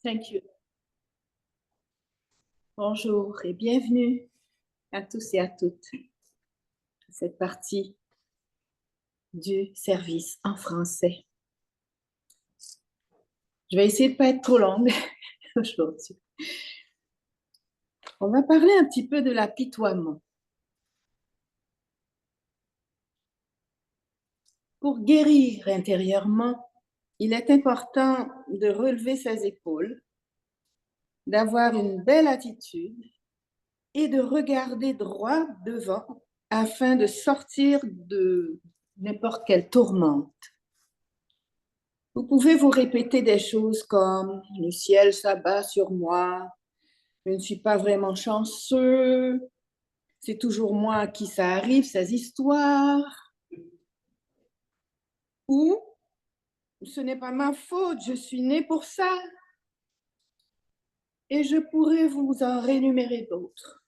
Thank you. Bonjour et bienvenue à tous et à toutes à cette partie du service en français. Je vais essayer de ne pas être trop longue aujourd'hui. On va parler un petit peu de l'apitoiement. Pour guérir intérieurement, il est important de relever ses épaules, d'avoir une belle attitude et de regarder droit devant afin de sortir de n'importe quelle tourmente. Vous pouvez vous répéter des choses comme « le ciel s'abat sur moi »,« je ne suis pas vraiment chanceux »,« c'est toujours moi à qui ça arrive, ces histoires » ou « ce n'est pas ma faute, je suis né pour ça ». Et je pourrais vous en rémunérer d'autres.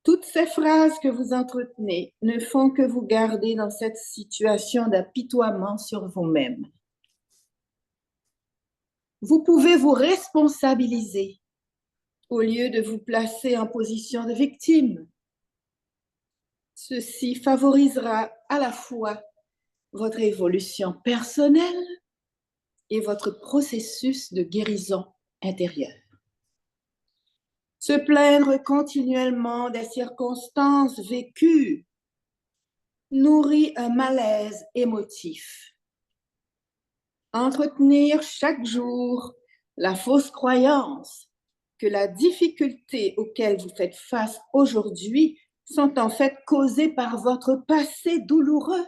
Toutes ces phrases que vous entretenez ne font que vous garder dans cette situation d'apitoiement sur vous-même. Vous pouvez vous responsabiliser au lieu de vous placer en position de victime. Ceci favorisera à la fois votre évolution personnelle et votre processus de guérison intérieure. Se plaindre continuellement des circonstances vécues nourrit un malaise émotif. Entretenir chaque jour la fausse croyance que la difficulté auquel vous faites face aujourd'hui sont en fait causées par votre passé douloureux.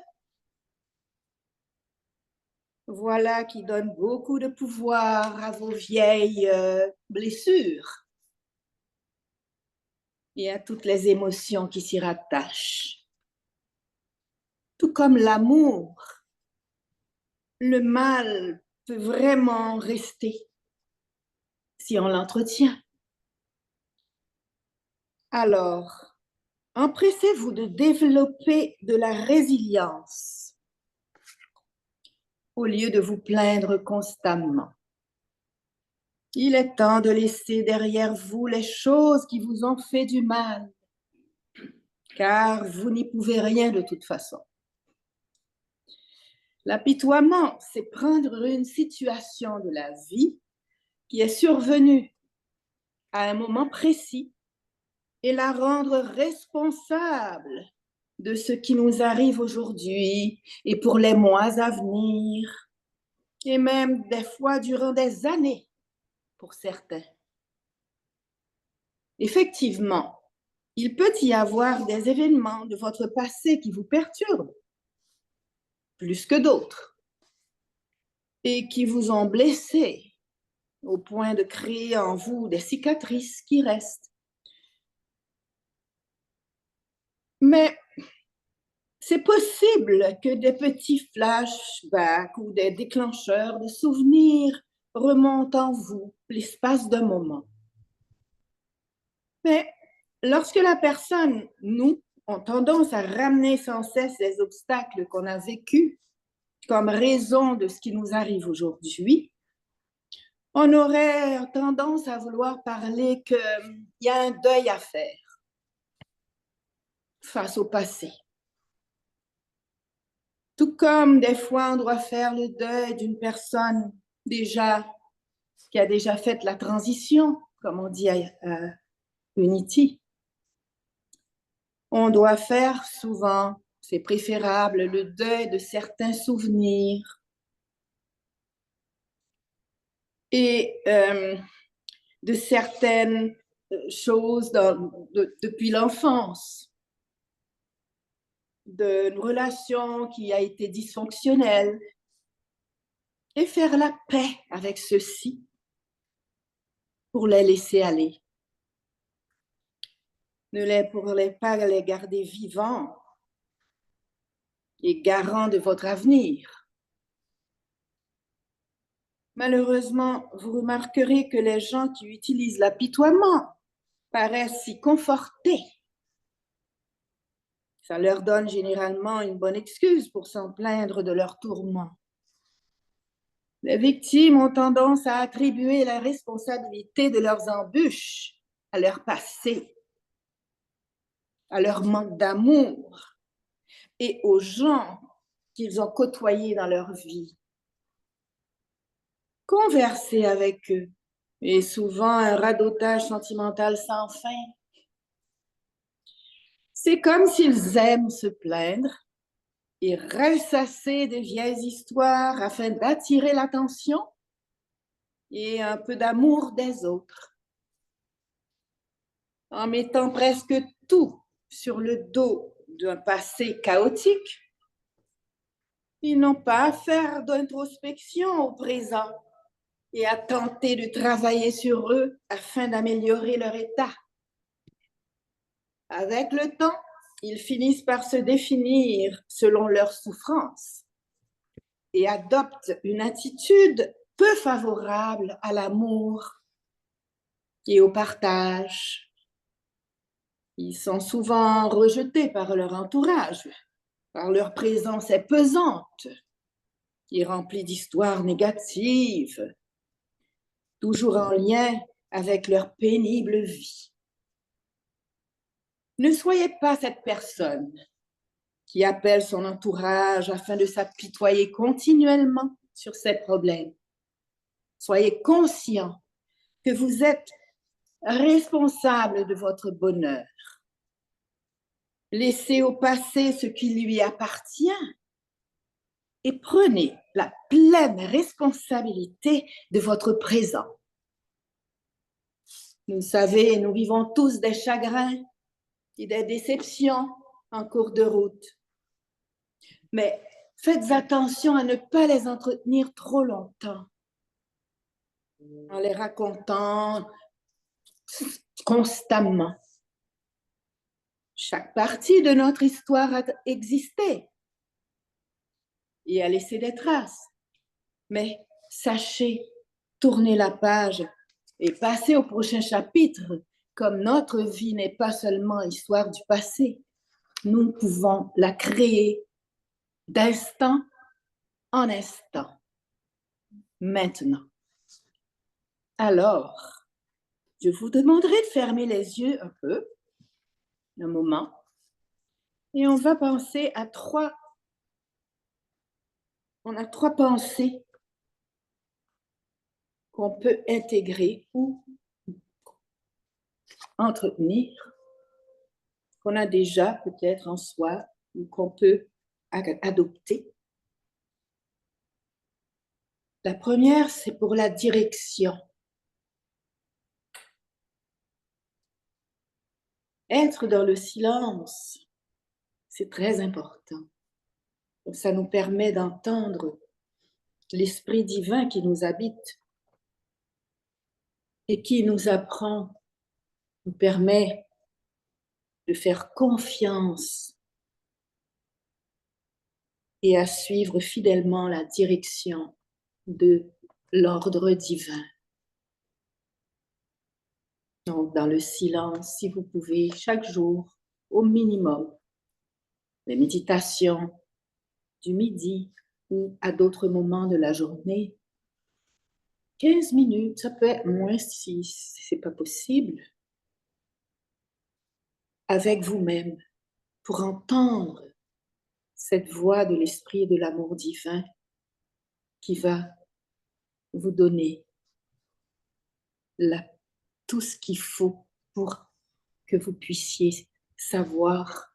Voilà qui donne beaucoup de pouvoir à vos vieilles blessures et à toutes les émotions qui s'y rattachent. Tout comme l'amour, le mal peut vraiment rester si on l'entretient. Alors, empressez-vous de développer de la résilience au lieu de vous plaindre constamment. Il est temps de laisser derrière vous les choses qui vous ont fait du mal, car vous n'y pouvez rien de toute façon. L'apitoiement, c'est prendre une situation de la vie qui est survenue à un moment précis et la rendre responsable de ce qui nous arrive aujourd'hui et pour les mois à venir, et même des fois durant des années pour certains. Effectivement, il peut y avoir des événements de votre passé qui vous perturbent plus que d'autres et qui vous ont blessé au point de créer en vous des cicatrices qui restent. Mais c'est possible que des petits flashbacks ou des déclencheurs de souvenirs remontent en vous l'espace d'un moment. Mais lorsque la personne, nous, ont tendance à ramener sans cesse les obstacles qu'on a vécus comme raison de ce qui nous arrive aujourd'hui, on aurait tendance à vouloir parler qu'il y a un deuil à faire face au passé. Tout comme des fois on doit faire le deuil d'une personne qui a déjà fait la transition, comme on dit à Unity. On doit faire souvent, c'est préférable, le deuil de certains souvenirs et de certaines choses depuis l'enfance, d'une relation qui a été dysfonctionnelle, et faire la paix avec ceux-ci pour les laisser aller. Pas les garder vivants et garants de votre avenir. Malheureusement, vous remarquerez que les gens qui utilisent l'apitoiement paraissent s'y conforter. Ça leur donne généralement une bonne excuse pour s'en plaindre de leurs tourments. Les victimes ont tendance à attribuer la responsabilité de leurs embûches à leur passé, à leur manque d'amour et aux gens qu'ils ont côtoyés dans leur vie. Converser avec eux est souvent un radotage sentimental sans fin. C'est comme s'ils aiment se plaindre et ressasser de vieilles histoires afin d'attirer l'attention et un peu d'amour des autres. En mettant presque tout sur le dos d'un passé chaotique, ils n'ont pas à faire d'introspection au présent et à tenter de travailler sur eux afin d'améliorer leur état. Avec le temps, ils finissent par se définir selon leurs souffrances et adoptent une attitude peu favorable à l'amour et au partage. Ils sont souvent rejetés par leur entourage, par leur présence pesante et remplie d'histoires négatives, toujours en lien avec leur pénible vie. Ne soyez pas cette personne qui appelle son entourage afin de s'apitoyer continuellement sur ses problèmes. Soyez conscient que vous êtes responsable de votre bonheur. Laissez au passé ce qui lui appartient et prenez la pleine responsabilité de votre présent. Vous savez, nous vivons tous des chagrins et des déceptions en cours de route. Mais faites attention à ne pas les entretenir trop longtemps en les racontant constamment. Chaque partie de notre histoire a existé et a laissé des traces. Mais sachez tourner la page et passer au prochain chapitre, comme notre vie n'est pas seulement histoire du passé. Nous pouvons la créer d'instant en instant, maintenant. Alors, je vous demanderai de fermer les yeux un peu, un moment, et on va penser à on a trois pensées qu'on peut intégrer ou entretenir, qu'on a déjà peut-être en soi ou qu'on peut adopter. La première, c'est pour la direction. Être dans le silence, c'est très important. Ça nous permet d'entendre l'Esprit divin qui nous habite et qui nous apprend, nous permet de faire confiance et à suivre fidèlement la direction de l'ordre divin. Donc, dans le silence, si vous pouvez, chaque jour, au minimum, les méditations du midi ou à d'autres moments de la journée, 15 minutes, ça peut être moins si ce n'est pas possible, avec vous-même, pour entendre cette voix de l'esprit et de l'amour divin qui va vous donner tout ce qu'il faut pour que vous puissiez savoir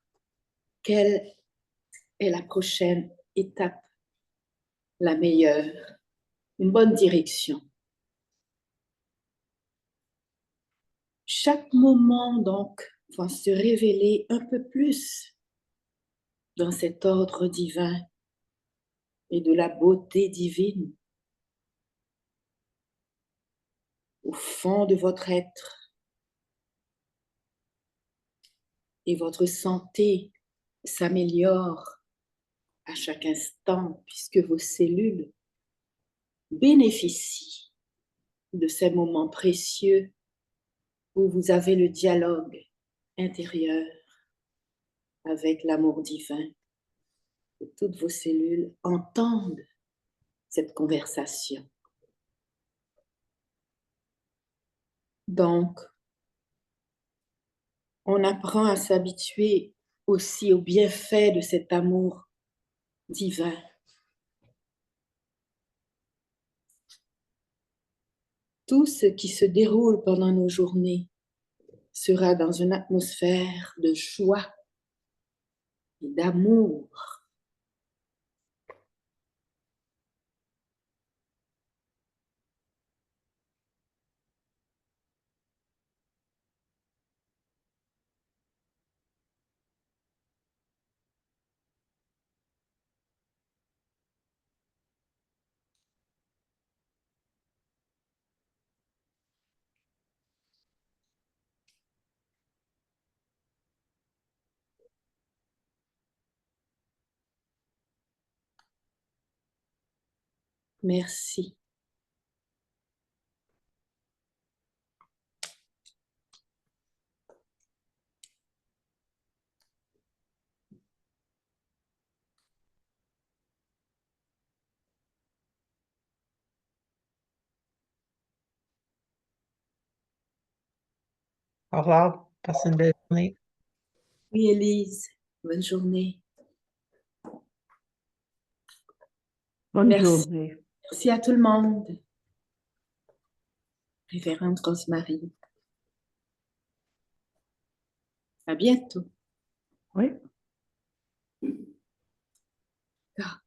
quelle est la prochaine étape, la meilleure, une bonne direction. Chaque moment, donc, va se révéler un peu plus dans cet ordre divin et de la beauté divine au fond de votre être. Et votre santé s'améliore à chaque instant puisque vos cellules bénéficient de ces moments précieux où vous avez le dialogue intérieur avec l'amour divin. Et toutes vos cellules entendent cette conversation. Donc, on apprend à s'habituer aussi aux bienfaits de cet amour divin. Tout ce qui se déroule pendant nos journées sera dans une atmosphère de joie et d'amour. Merci. Au revoir. Passe une belle journée. Oui, Élise, bonne journée. Bonne Merci. journée. Merci à tout le monde. Révérende Rosemary. À bientôt. Oui. Ah.